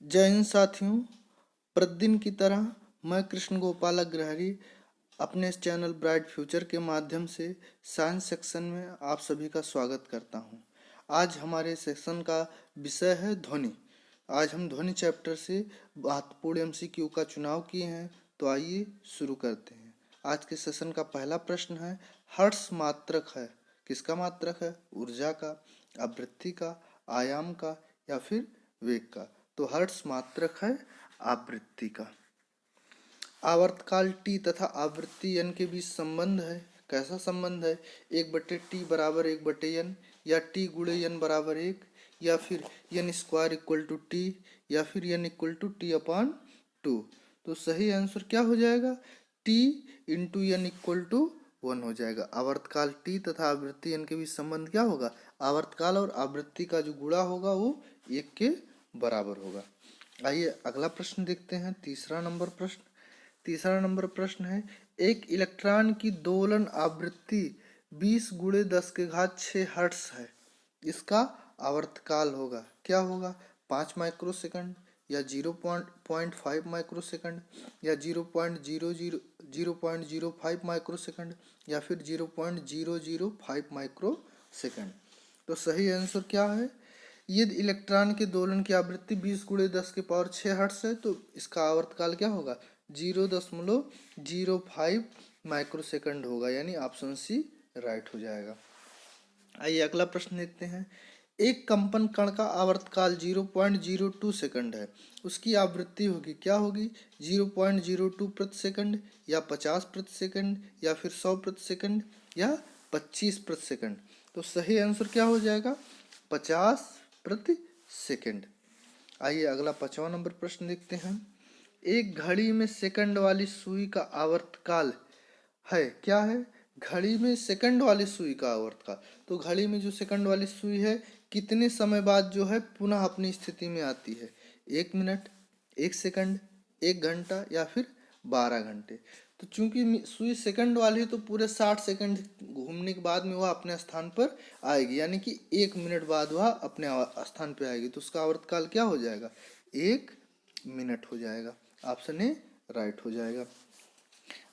जय हिंद साथियों। प्रतिदिन की तरह मैं कृष्ण गोपाल अग्रहरी अपने इस चैनल ब्राइट फ्यूचर के माध्यम से साइंस सेक्शन में आप सभी का स्वागत करता हूं। आज हमारे सेक्शन का विषय है ध्वनि। आज हम ध्वनि चैप्टर से महत्वपूर्ण एमसीक्यू का चुनाव किए हैं, तो आइए शुरू करते हैं। आज के सेशन का पहला प्रश्न है, हर्ट्ज मात्रक है, किसका मात्रक है? ऊर्जा का, आवृत्ति का, आयाम का या फिर वेग का? तो हर्ट्ज मात्रक है आवृत्ति का। आवर्तकाल टी तथा आवृत्ति एन के बीच संबंध है। कैसा संबंध है? 1/t बराबर 1/n, या t गुणे n बराबर 1, या फिर n square equal to t, या फिर n equal to t upon 2। तो सही आंसर क्या हो जाएगा? t into n equal to 1 हो जाएगा। आवर्तकाल t तथा आवृत्ति n के बीच संबंध क्या होगा? आवर्तकाल और आवृत्ति का जो गुणा होगा वो 1 के बराबर होगा। आइए अगला प्रश्न देखते हैं। तीसरा नंबर प्रश्न है, एक इलेक्ट्रॉन की दोलन आवृत्ति 20 गुणे 10 के घात 6 हर्ट्ज है। इसका आवर्तकाल होगा, क्या होगा? 5 माइक्रोसेकंड, या 0.5 माइक्रोसेकंड, या 0.05 माइक्रोसेकंड, या फिर 0.005 माइक्रोसेकंड। तो सही आंसर क्या है? यदि इलेक्ट्रॉन के दोलन की आवृत्ति 20 गुणे 10 के पावर 6 हर्ट्ज है, तो इसका आवर्तकाल क्या होगा? 0.05 माइक्रोसेकंड होगा, यानी ऑप्शन सी राइट हो जाएगा। आइए अगला प्रश्न देखते हैं। एक कंपन कण का आवर्तकाल 0.02 सेकंड है, उसकी आवृत्ति होगी, क्या होगी? 0.02 प्रति सेकंड, या 50 प्रति सेकंड, या फिर 100 प्रति सेकंड, या 25 प्रति सेकंड। तो सही आंसर क्या हो जाएगा? 50 प्रति सेकंड। आइए अगला 5वां नंबर प्रश्न देखते हैं। एक घड़ी में सेकंड वाली सुई का आवर्तकाल है, क्या है? घड़ी में सेकंड वाली सुई का आवर्तकाल। तो घड़ी में जो सेकंड वाली सुई है, कितने समय बाद जो है पुनः अपनी स्थिति में आती है? 1 मिनट, 1 सेकंड, 1 घंटा, या फिर 12 घंटे। तो चूंकि सुई सेकंड वाली है, तो पूरे 60 सेकंड घूमने के बाद में वह अपने स्थान पर आएगी, यानी कि 1 मिनट बाद वह अपने स्थान पर आएगी। तो उसका आवर्तकाल क्या हो जाएगा? 1 मिनट हो जाएगा। ऑप्शन ए राइट हो जाएगा।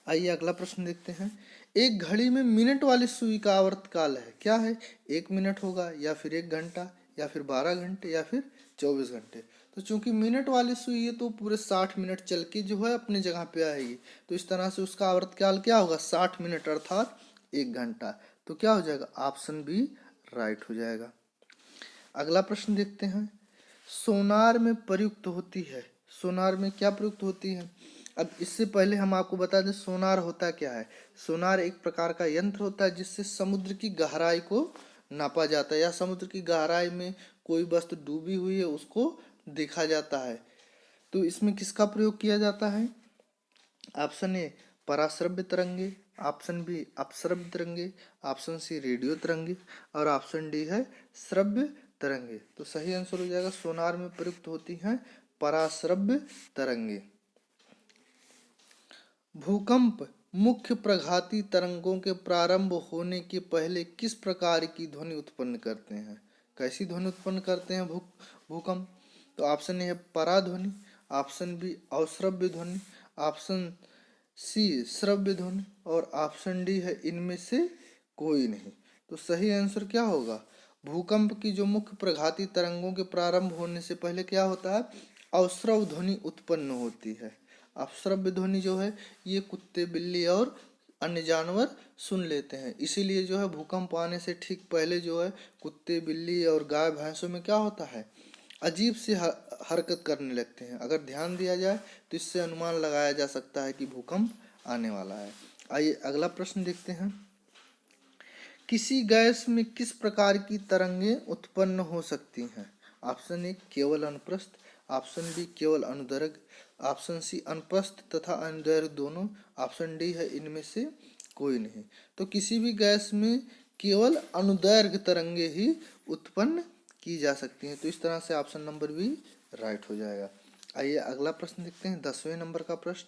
आइए अगला प्रश्न देखते हैं। एक घड़ी में मिनट वाली सुई का आवर्तकाल है, क्या है? 1 मिनट होगा, या फिर 1 घंटा, या फिर 12 घंटे, या फिर 24 घंटे। तो चूंकि मिनट वाली सुई है, तो पूरे 60 मिनट चल के जो है अपने जगह पे आएगी। तो इस तरह से उसका आवर्तकाल क्या होगा? 60 मिनट अर्थात 1 घंटा। तो क्या हो जाएगा? ऑप्शन बी राइट हो जाएगा। अगला प्रश्न देखते हैं। सोनार में प्रयुक्त होती है, सोनार में क्या प्रयुक्त होती है? अब इससे पहले हम आपको बता दें सोनार होता क्या है। सोनार एक प्रकार का यंत्र होता है जिससे समुद्र की गहराई को नापा जाता है, या समुद्र की गहराई में कोई वस्तु डूबी हुई है उसको देखा जाता है। तो इसमें किसका प्रयोग किया जाता है? ऑप्शन ए पराश्रव्य तरंगे, ऑप्शन बी अपश्रव्य तरंगे, ऑप्शन सी रेडियो तरंगे, और ऑप्शन डी है श्रव्य तरंगे। तो सही आंसर हो जाएगा, सोनार में प्रयुक्त होती हैं पराश्रव्य तरंगे। भूकंप मुख्य प्रघाती तरंगों के प्रारंभ होने के पहले किस प्रकार की ध्वनि उत्पन्न करते हैं? कैसी ध्वनि उत्पन्न करते हैं भूकंप? तो ऑप्शन ए है पराध्वनि, ऑप्शन बी अश्रव्य ध्वनि, ऑप्शन सी श्रव्य ध्वनि, और ऑप्शन डी है इनमें से कोई नहीं। तो सही आंसर क्या होगा? भूकंप की जो मुख्य प्रघाती तरंगों के प्रारंभ होने से पहले क्या होता है? अश्रव्य ध्वनि उत्पन्न होती है। अपश्रव्य ध्वनि जो है ये कुत्ते, बिल्ली और अन्य जानवर सुन लेते हैं, इसीलिए जो है भूकंप आने से ठीक पहले जो है कुत्ते, बिल्ली और गाय भैंसों में क्या होता है? अजीब सी हरकत करने लगते हैं। अगर ध्यान दिया जाए तो इससे अनुमान लगाया जा सकता है कि भूकंप आने वाला है। आइए अगला प्रश्न देखते हैं। किसी गैस में किस प्रकार की तरंगें उत्पन्न हो सकती हैं? ऑप्शन ए केवल अनुप्रस्थ, ऑप्शन बी केवल अनुदैर्घ्य, ऑप्शन सी अनुप्रस्थ तथा अनुदैर्घ्य दोनों, ऑप्शन डी है इनमें से कोई नहीं। तो किसी भी गैस में केवल अनुदैर्घ्य तरंगे ही उत्पन्न की जा सकती हैं। तो इस तरह से ऑप्शन नंबर बी राइट हो जाएगा। आइए अगला प्रश्न देखते हैं। 10वें नंबर का प्रश्न।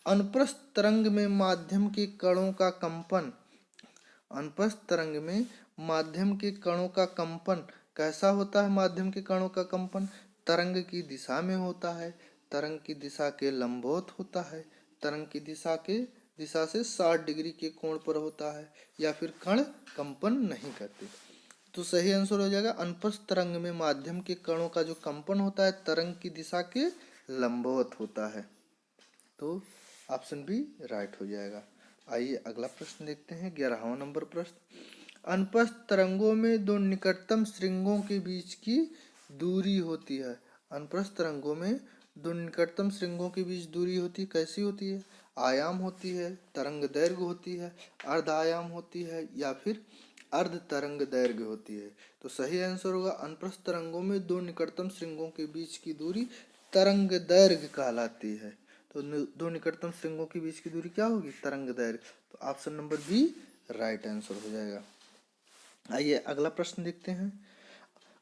अनुप्रस्थ तरंग में माध्यम के कणों का कंपन, अनुप्रस्थ तरंग में माध्यम के कणों का कंपन कैसा होता है? माध्यम के कणों का कंपन तरंग की दिशा में होता है, तरंग की दिशा के लंबवत होता है, तरंग की दिशा से 60 डिग्री के कोण पर होता है, या फिर कण कंपन नहीं करते। तो सही आंसर हो जाएगा अनुप्रस्थ तरंग में माध्यम के कणों का जो कंपन होता है तरंग की दिशा के लंबवत होता है। तो ऑप्शन बी राइट हो जाएगा। आइए अगला प्रश्न देखते हैं, 11वां नंबर प्रश्न। अनुप्रस्थ तरंगों में दो निकटतम श्रृंगों के बीच की दूरी होती है। अनुप्रस्थ तरंगों में दो निकटतम श्रृंगों के बीच दूरी होती है, कैसी होती है? आयाम होती है, तरंग दैर्घ्य होती है, अर्ध आयाम होती है, या फिर अर्ध तरंग दैर्घ्य होती है। तो सही आंसर होगा अनुप्रस्थ तरंगों में दो निकटतम श्रृंगों के बीच की दूरी तरंग दैर्घ्य कहलाती है। तो दो निकटतम श्रृंगों के बीच की दूरी क्या होगी? तरंग दैर्घ्य। तो option number b right answer हो जाएगा। आइए अगला प्रश्न देखते हैं,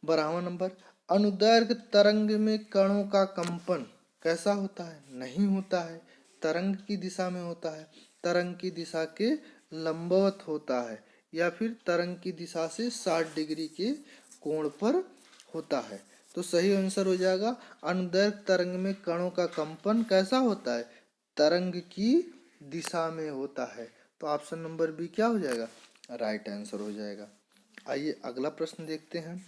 12वां नंबर। अनुदैर्घ्य तरंग में कणों का कंपन कैसा होता है? नहीं होता है, तरंग की दिशा में होता है, तरंग की दिशा के लंबवत होता है, या फिर तरंग की दिशा से 60 डिग्री के कोण पर होता है। तो सही आंसर हो जाएगा अनुदैर्घ्य तरंग में कणों का कंपन कैसा होता है? तरंग की दिशा में होता है। तो ऑप्शन नंबर बी क्या हो जाएगा? राइट आंसर हो जाएगा। आइए अगला प्रश्न देखते हैं,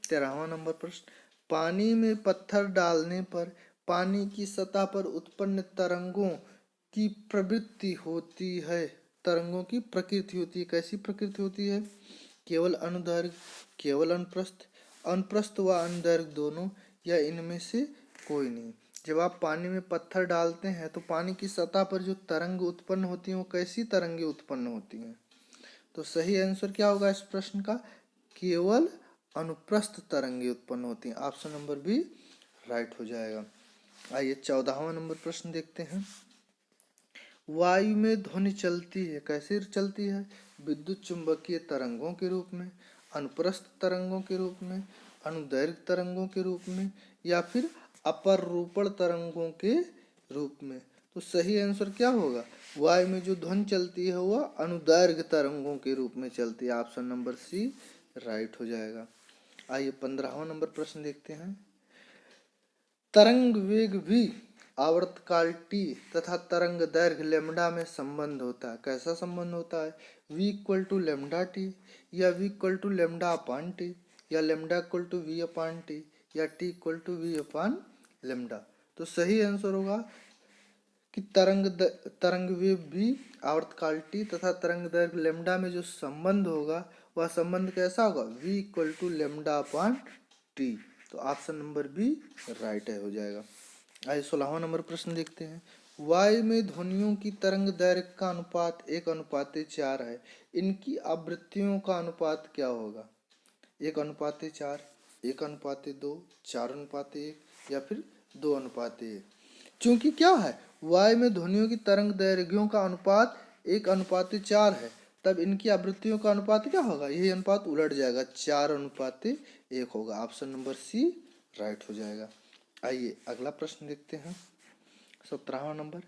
13वां नंबर प्रश्न। पानी में पत्थर डालने पर पानी की सतह पर उत्पन्न तरंगों की प्रवृत्ति होती है, तरंगों की प्रकृति होती है, कैसी प्रकृति होती है? केवल अनुदैर्घ्य, केवल अनुप्रस्थ, अनुप्रस्थ व अनुदैर्घ्य दोनों, या इनमें से कोई नहीं। जब आप पानी में पत्थर डालते हैं तो पानी की सतह पर जो तरंग उत्पन्न होती हैं वो कैसी तरंगे उत्पन्न होती हैं? तो सही आंसर क्या होगा इस प्रश्न का? केवल अनुप्रस्थ तरंगे उत्पन्न होती हैं। ऑप्शन नंबर बी राइट हो जाएगा। आइए 14वां नंबर प्रश्न देखते हैं, वायु में ध्वनि चलती है, कैसे चलती है? विद्युत चुंबकीय तरंगों के रूप में, अनुप्रस्थ तरंगों के रूप में, अनुदैर्घ्य तरंगों के रूप में, या फिर अपरूपण तरंगों के रूप में। तो सही आंसर क्या होगा? वायु में जो ध्वनि चलती है वह अनुदैर्घ्य तरंगों के रूप में चलती है। ऑप्शन नंबर सी राइट हो जाएगा। आइए 15वां नंबर प्रश्न देखते हैं, तरंग वेग भी आवर्तकाल टी तथा तरंग दैर्घ्य लेमडा में संबंध होता है, कैसा संबंध होता है? v equal to lambda t, या v equal to lambda upon t, या lambda equal to v upon t, या t equal to v upon lambda. तो सही आंसर होगा कि तरंग वेग भी आवर्तकाल टी तथा तरंग दैर्घ्य लेमडा में जो संबंध होगा वह संबंध कैसा होगा? v equal to lambda upon t. तो ऑप्शन नंबर बी राइट है हो जाएगा। आइए 16वां नंबर प्रश्न देखते हैं, वायु में ध्वनियों की तरंग दैर्घ्य का अनुपात 1:4 है, इनकी आवृत्तियों का अनुपात क्या होगा? 1:4, 1:2, 4:1, या फिर 2:1। क्योंकि क्या है, वायु में ध्वनियों की तरंग दैर्घ्यों का अनुपात 1:4 है, तब इनकी आवृत्तियों का अनुपात क्या होगा? यही अनुपात उलट जाएगा, 4:1 होगा। ऑप्शन नंबर सी राइट हो जाएगा। आइए अगला प्रश्न देखते हैं, 17वां नंबर।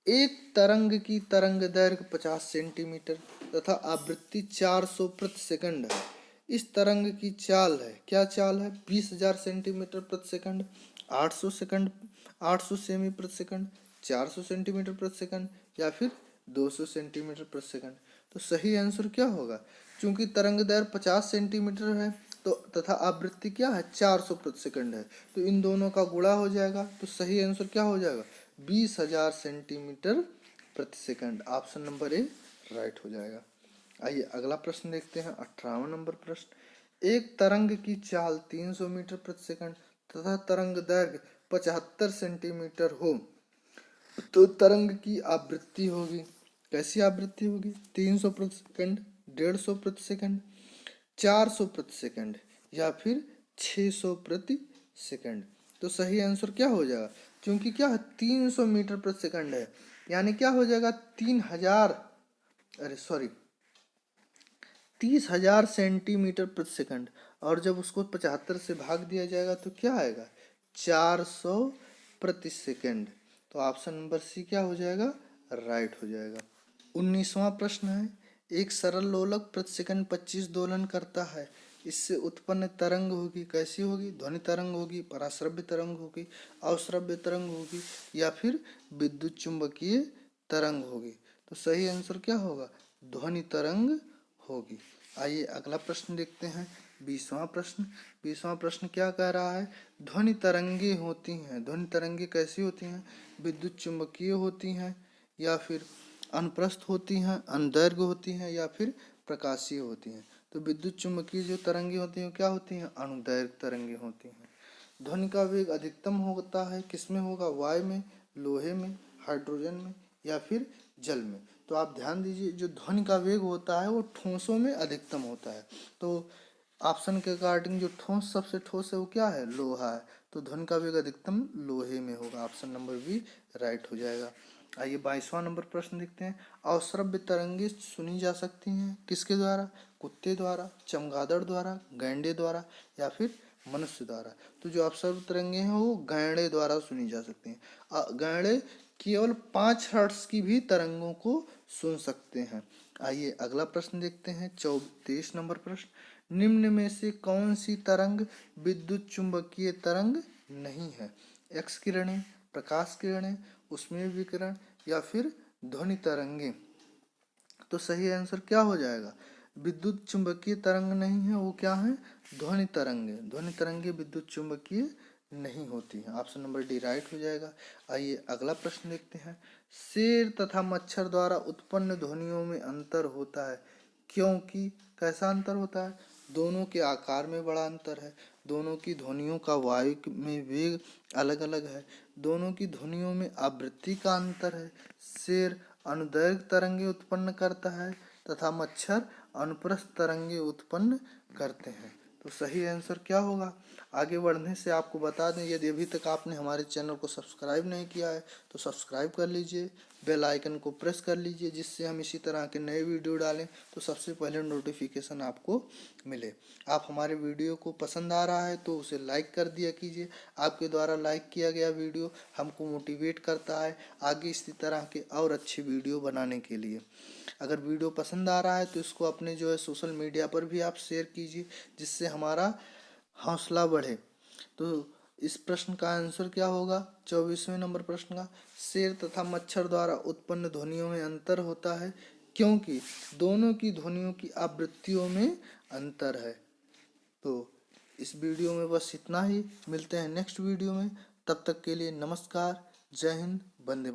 एक तरंग की तरंग दैर्घ्य 50 सेंटीमीटर तथा आवृत्ति 400 प्रति सेकंड है। इस तरंग की चाल है, क्या चाल है? 20,000 सेंटीमीटर प्रति सेकंड, 800 सेकंड, 800 सेमी प्रति सेकंड, 400 सेंटीमीटर प्रति सेकंड, या फिर 200 सेंटीमीटर प्रति सेकंड। तो सही आंसर क्या होगा? चूंकि तरंग दैर्घ्य 50 सेंटीमीटर है तो तथा आवृत्ति क्या है? 400 प्रति सेकंड है, तो इन दोनों का गुणा हो जाएगा। तो सही आंसर क्या हो जाएगा? 20,000 सेंटीमीटर प्रति second. Option number A right हो जाएगा। आइए अगला प्रश्न देखते हैं, 18वां नंबर प्रश्न। एक तरंग की चाल 300 मीटर प्रति सेकंड तथा तरंग दैर्घ्य 75 सेंटीमीटर हो तो तरंग की आवृत्ति होगी, कैसी आवृत्ति होगी? 300 प्रति सेकंड, 150 प्रति सेकंड, 400 प्रति सेकंड, या फिर 600 प्रति सेकंड। तो सही आंसर क्या हो जाएगा? क्योंकि क्या है, 300 मीटर प्रति सेकंड है, यानी क्या हो जाएगा? 30,000 सेंटीमीटर प्रति सेकंड, और जब उसको 75 से भाग दिया जाएगा तो क्या आएगा? 400 प्रति सेकंड। तो ऑप्शन नंबर सी क्या हो जाएगा? राइट हो जाएगा। 19वां प्रश्न है, एक सरल लोलक प्रति सेकंड 25 दोलन करता है, इससे उत्पन्न तरंग होगी, कैसी होगी? ध्वनि तरंग होगी, पराश्रव्य तरंग होगी, अवश्रव्य तरंग होगी, या फिर विद्युत चुंबकीय तरंग होगी। तो सही आंसर क्या होगा? ध्वनि तरंग होगी। आइए अगला प्रश्न देखते हैं, 20वां प्रश्न। 20वां प्रश्न क्या कह रहा है? ध्वनि तरंगे होती हैं, ध्वनि तरंगे कैसी होती हैं? विद्युत चुंबकीय होती हैं, या फिर अनुप्रस्थ होती हैं, अनुदैर्घ्य होती हैं, या फिर प्रकाशीय होती हैं। तो विद्युत चुंबकीय जो तरंगे होती हैं क्या होती हैं? अनुदैर्घ्य तरंगे होती हैं। ध्वनि का वेग अधिकतम होता है किसमें होगा? वायु में, लोहे में, हाइड्रोजन में, या फिर जल में। तो आप ध्यान दीजिए, जो ध्वनि का वेग होता है वो ठोसों में अधिकतम होता है। तो ऑप्शन के अकॉर्डिंग जो ठोस सबसे ठोस है वो क्या है? लोहा है। तो ध्वनि का वेग अधिकतम लोहे में होगा। ऑप्शन नंबर बी राइट हो जाएगा। आइए 22वां नंबर प्रश्न देखते हैं। अवश्रव्य तरंगे सुनी जा सकती हैं किसके द्वारा? कुत्ते द्वारा, चमगादड़ द्वारा, गैंडे द्वारा, या फिर मनुष्य द्वारा। तो जो अवश्रव्य तरंगे हैं वो गैंडे द्वारा सुनी जा सकती हैं। गैंडे केवल 5 हर्ट्ज की भी तरंगों को सुन सकते हैं। आइए अगला प्रश्न देखते हैं, 23 नंबर प्रश्न। निम्न में से कौन सी तरंग विद्युत चुंबकीय तरंग नहीं है? एक्स किरणें, प्रकाश किरणें, ऊष्मीय विकिरण, या फिर ध्वनि तरंगे। तो सही आंसर क्या हो जाएगा? विद्युत चुंबकीय तरंग नहीं है, वो क्या है? ध्वनि तरंगे। ध्वनि तरंगे विद्युत चुंबकीय नहीं होती है। ऑप्शन नंबर डी राइट हो जाएगा। आइए अगला प्रश्न देखते हैं। शेर तथा मच्छर द्वारा उत्पन्न ध्वनियों में अंतर होता है क्योंकि कैसा अंतर होता है? दोनों के आकार में बड़ा अंतर है, दोनों की ध्वनियों का वायु में वेग अलग अलग है, दोनों की ध्वनियों में आवृत्ति का अंतर है। शेर अनुदैर्घ्य तरंगे उत्पन्न करता है तथा मच्छर अनुप्रस्थ तरंगे उत्पन्न करते हैं। तो सही आंसर क्या होगा? आगे बढ़ने से आपको बता दें, यदि अभी तक आपने हमारे चैनल को सब्सक्राइब नहीं किया है तो सब्सक्राइब कर लीजिए, बेल आइकन को प्रेस कर लीजिए, जिससे हम इसी तरह के नए वीडियो डालें तो सबसे पहले नोटिफिकेशन आपको मिले। आप हमारे वीडियो को पसंद आ रहा है तो उसे लाइक कर दिया कीजिए। आपके द्वारा लाइक किया गया वीडियो हमको मोटिवेट करता है आगे इसी तरह के और अच्छी वीडियो बनाने के लिए। अगर वीडियो पसंद आ रहा है तो इसको अपने जो है सोशल मीडिया पर भी आप शेयर कीजिए, जिससे हमारा हौसला बढ़े। तो इस प्रश्न का आंसर क्या होगा? 24वें नंबर प्रश्न का, शेर तथा मच्छर द्वारा उत्पन्न ध्वनियों में अंतर होता है क्योंकि दोनों की ध्वनियों की आवृत्तियों में अंतर है। तो इस वीडियो में बस इतना ही, मिलते हैं नेक्स्ट वीडियो में। तब तक के लिए नमस्कार, जय हिंद, वंदे मातरम।